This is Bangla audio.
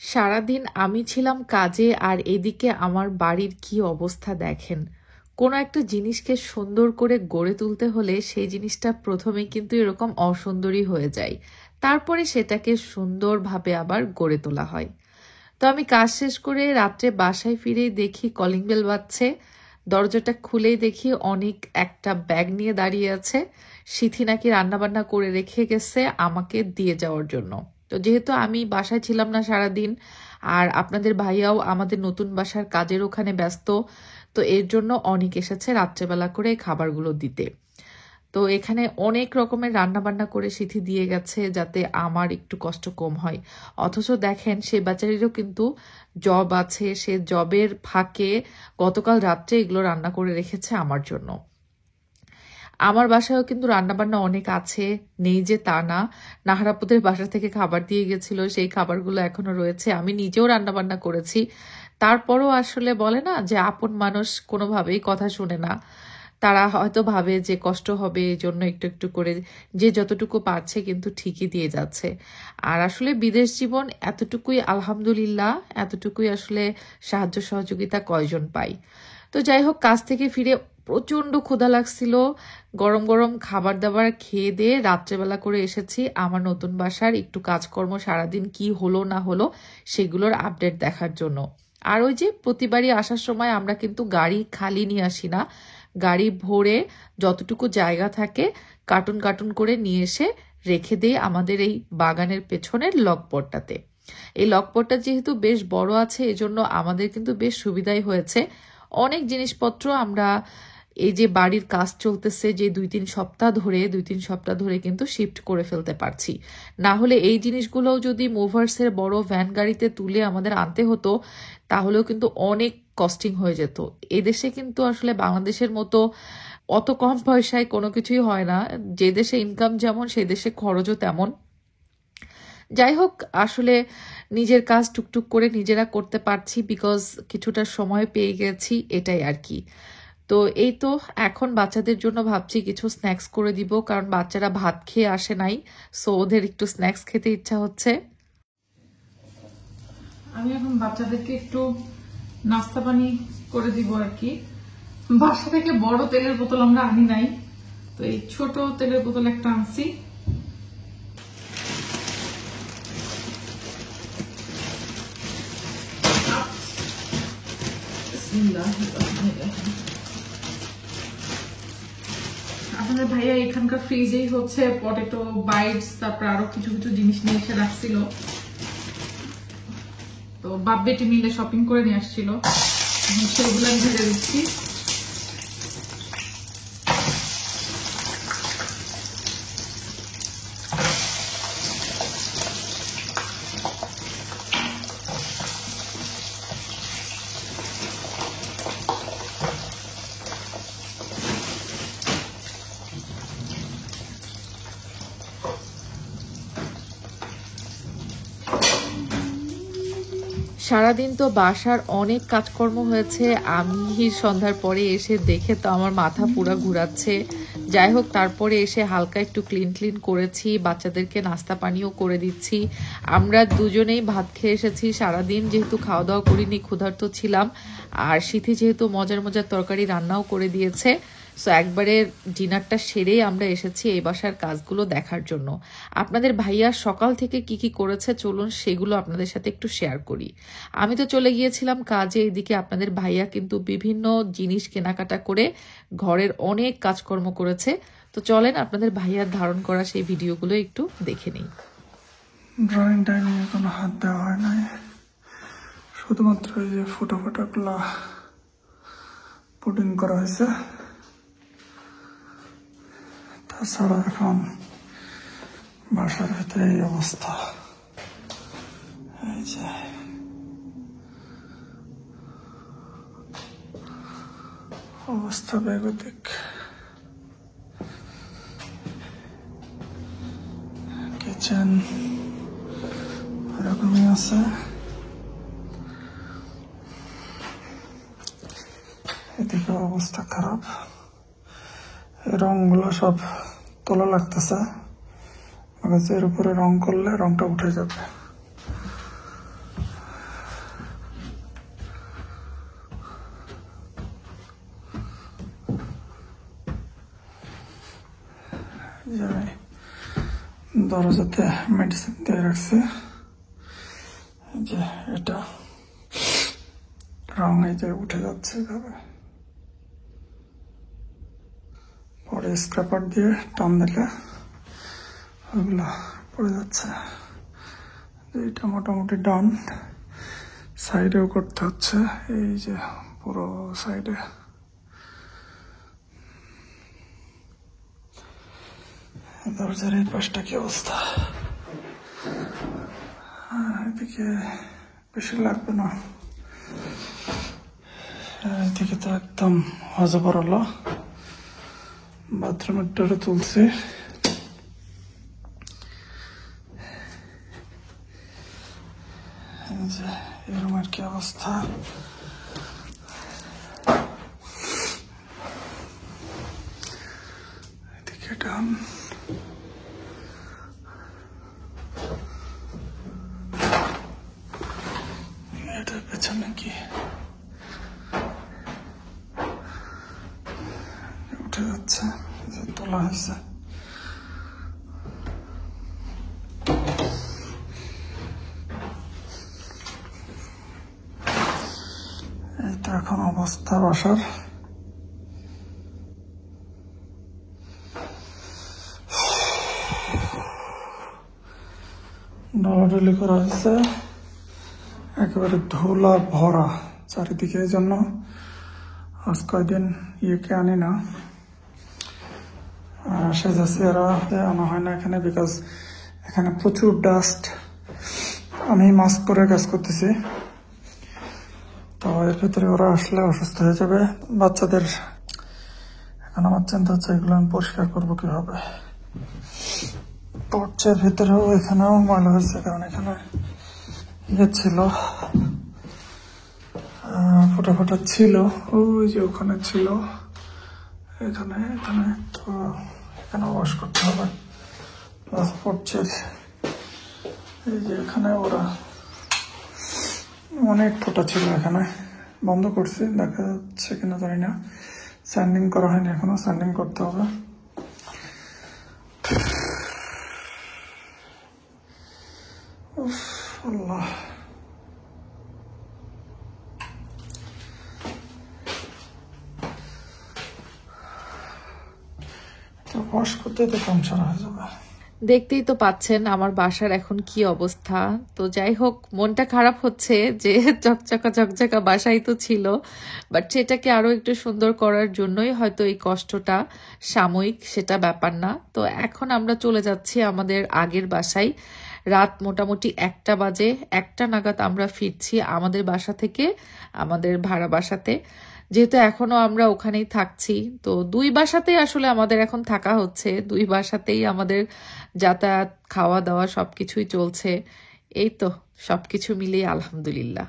সারাদিন আমি ছিলাম কাজে আর এদিকে আমার বাড়ির কি অবস্থা দেখেন। কোনো একটা জিনিসকে সুন্দর করে গড়ে তুলতে হলে সেই জিনিসটা প্রথমেই কিন্তু এরকম অসুন্দরই হয়ে যায়, তারপরে সেটাকে সুন্দরভাবে আবার গড়ে তোলা হয়। তো আমি কাজ শেষ করে রাত্রে বাসায় ফিরেই দেখি কলিং বেল বাজছে। দরজাটা খুলেই দেখি অনেক একটা ব্যাগ নিয়ে দাঁড়িয়ে আছে। সিথি নাকি রান্নাবান্না করে রেখে গেছে আমাকে দিয়ে যাওয়ার জন্য। তো যেহেতু আমি বাসায় ছিলাম না সারাদিন, আর আপনাদের ভাইয়াও আমাদের নতুন বাসার কাজের ওখানে ব্যস্ত, তো এর জন্য অনেক এসেছে রাত্রেবেলা করে খাবারগুলো দিতে। তো এখানে অনেক রকমের রান্না বান্না করে সিথি দিয়ে গেছে যাতে আমার একটু কষ্ট কম হয়। অথচ দেখেন সে বেচারিরও কিন্তু জব আছে, সে জবের ফাঁকে গতকাল রাত্রে এগুলো রান্না করে রেখেছে আমার জন্য। আমার বাসায়ও কিন্তু রান্নাবান্না অনেক আছে, নেই যে তা না। নাহারাপুদের বাসা থেকে খাবার দিয়ে গেছিল, সেই খাবারগুলো এখনো রয়েছে। আমি নিজেও রান্নাবান্না করেছি। তারপরও আসলে বলে না যে আপন মানুষ কোনোভাবেই কথা শুনে না। তারা হয়তো ভাবে যে কষ্ট হবে, এই জন্য একটু একটু করে যে যতটুকু পারছে কিন্তু ঠিকই দিয়ে যাচ্ছে। আর আসলে বিদেশ জীবন এতটুকুই, আলহামদুলিল্লাহ, এতটুকুই আসলে সাহায্য সহযোগিতা কয়জন পাই। তো যাই হোক, কাজ থেকে ফিরে প্রচন্ড ক্ষুধা লাগছিল। গরম গরম খাবার দাবার খেয়ে দিয়ে রাত্রেবেলা করে এসেছি আমার নতুন বাসার একটু কাজকর্ম, সারাদিন কি হলো না হলো সেগুলোর আপডেট দেখার জন্য। আর ওই যে প্রতিবারই আসার সময় আমরা কিন্তু গাড়ি খালি নিয়ে আসি না, গাড়ি ভরে যতটুকু জায়গা থাকে কার্টুন কার্টুন করে নিয়ে এসে রেখে দেই আমাদের এই বাগানের পেছনের লকপটটাতে। এই লকপটটা যেহেতু বেশ বড় আছে, এজন্য আমাদের কিন্তু বেশ সুবিধাই হয়েছে। অনেক জিনিসপত্র আমরা এই যে বাড়ির কাজ চলতেছে যে 2-3 সপ্তাহ ধরে কিন্তু শিফট করে ফেলতে পারছি। না হলে এই জিনিসগুলোও যদি মুভার্সের বড় ভ্যান গাড়িতে তুলে আমাদের আনতে হতো তাহলেও কিন্তু অনেক কস্টিং হয়ে যেত। এদেশে কিন্তু আসলে বাংলাদেশের মতো অত কম পয়সায় কোনো কিছুই হয় না। যে দেশে ইনকাম যেমন সে দেশে খরচও তেমন। যাই হোক, আসলে নিজের কাজ টুকটুক করে নিজেরা করতে পারছি বিকজ কিছুটা সময় পেয়ে গেছি, এটাই আর কি। তো এই তো এখন বাচ্চাদের জন্য ভাবছি কিছু স্ন্যাক্স করে দিব, কারণ বাচ্চারা ভাত খেয়ে আসে নাই, সো ওদের একটু স্ন্যাক্স খেতে ইচ্ছা হচ্ছে। আমি এখন বাচ্চাদেরকে একটু নাস্তা পানি করে দিব আর কি। বাসা থেকে বড় তেলের বোতল আমরা আনি নাই, তো এই ছোট তেলের বোতল একটা আনছি। আপনাদের ভাইয়া এখানকার ফ্রিজেই হচ্ছে পটেটো বাইটস, তারপর আরো কিছু কিছু জিনিস নিয়ে এসে রাখছিল। তো বাপ বেটি মিলে শপিং করে নিয়ে আসছিল, সেগুলো আমি ভেজে দিচ্ছি। সারাদিন তো বাসার অনেক কাজকর্ম হয়েছে, আমি সন্ধ্যার পরে এসে দেখে তো আমার মাথা পুরা ঘুরাচ্ছে। যাই হোক, তারপরে এসে হালকা একটু ক্লিন করেছি, বাচ্চাদেরকে নাস্তা পানিও করে দিচ্ছি। আমরা দুজনেই ভাত খেয়ে এসেছি, সারাদিন যেহেতু খাওয়া দাওয়া করিনি, ক্ষুধার্ত ছিলাম। আর সিথি যেহেতু মজার মজার তরকারি রান্নাও করে দিয়েছে, সো একবারে ডিনারটা সেরেই আমরা এসেছি এই বাসার কাজগুলো দেখার জন্য। আপনাদের ভাইয়া সকাল থেকে কি কি করেছে চলুন সেগুলো আপনাদের সাথে একটু শেয়ার করি। আমি তো চলে গিয়েছিলাম কাজে, এদিকে আপনাদের ভাইয়া কিন্তু বিভিন্ন জিনিস কেনাকাটা করে ঘরের অনেক কাজকর্ম করেছে। তো চলেন আপনাদের ভাইয়ার ধারণ করা সেই ভিডিওগুলো একটু দেখে নিই। ড্রয়িং টাইমে কোনো হাত দেওয়া হয় নাই, শুধুমাত্র এই যে ফটোগুলা পুটিং করা হয়েছে। তাছাড়া এখন বাসার ভেতরে এই অবস্থা, এই যে অবস্থা বেগতিক। কিচেন এরকমই আছে, এদিকে অবস্থা খারাপ। এই রংগুলো সব তোলা লাগতেছে, এর উপরে রং করলে রংটা উঠে যাবে। যে আমি দরজাতে মেডিসিন দিয়ে রাখছি। যে এটা রং এই যে উঠে যাচ্ছে এভাবে, পরে স্ক্র্যাপার দিয়ে টান দিলে ওগুলো পড়ে যাচ্ছে। এটা মোটামুটি ডান। সাইডেও করতে হচ্ছে, এই যে পুরো সাইডে। দরজার এই পাশটা কি অবস্থা? এদিকে বেশি লাগবে না, এদিকে তো একদম হজবর হলো। বাথরুমের ডোরে তুলছি, এই রুমের কি অবস্থা। এদিকে ডান, এটার পেছনে কি উঠে যাচ্ছে, তোলা হয়েছে। এই তো এখন অবস্থা বাসার। ডলাডলি করা হয়েছে, একেবারে ধুলা ভরা চারিদিকে। এই জন্য আজ কয়দিন ইয়েকে আনি না, সেজাসিয়ারা আনা হয় না এখানে, বিকজ এখানে প্রচুর ডাস্ট। আমি মাস্ক করে কাজ করতেছি, তো এর ভিতরে ওরা আসলে অসুস্থ হয়ে যাবে বাচ্চাদের। এখন আমার চিন্তা হচ্ছে এগুলো আমি পরিষ্কার করবো কিভাবে। টর্চের ভিতরেও এখানেও ময়লা হয়েছে, কারণ এখানে ইয়ে ছিল, ফোটা ফোটা ছিল, ওই যে ওখানে ছিল, এখানে এখানে তো এখানে ওয়াশ করতে হবে। প্লাস টর্চের এই যে এখানে ওরা অনেক ফোটা ছিল, এখানে বন্ধ করছি, দেখা যাচ্ছে কিনা জানি না। স্যান্ডিং করা হয়নি এখনো, স্যান্ডিং করতে হবে। আল্লাহ, ওয়াশ করতে তো কম সারা হয়ে যাবে। দেখতেই তো পাচ্ছেন আমার বাসার এখন কি অবস্থা। তো যাই হোক, মনটা খারাপ হচ্ছে যে চকচকা চকচকা বাসাই তো ছিল, বাট সেটাকে আরো একটু সুন্দর করার জন্যই হয়তো এই কষ্টটা সাময়িক, সেটা ব্যাপার না। তো এখন আমরা চলে যাচ্ছি আমাদের আগের বাসায়। রাত মোটামুটি 1টা বাজে, 1টা নাগাদ আমরা ফিরছি আমাদের বাসা থেকে আমাদের ভাড়া বাসাতে। যেহেতু এখনো আমরা ওখানেই থাকছি, তো 2 বাসাতেই আসলে আমাদের এখন থাকা হচ্ছে, 2 বাসাতেই আমাদের যাতায়াত, খাওয়া দাওয়া সবকিছুই চলছে। এই তো সবকিছু মিলিয়ে আলহামদুলিল্লাহ।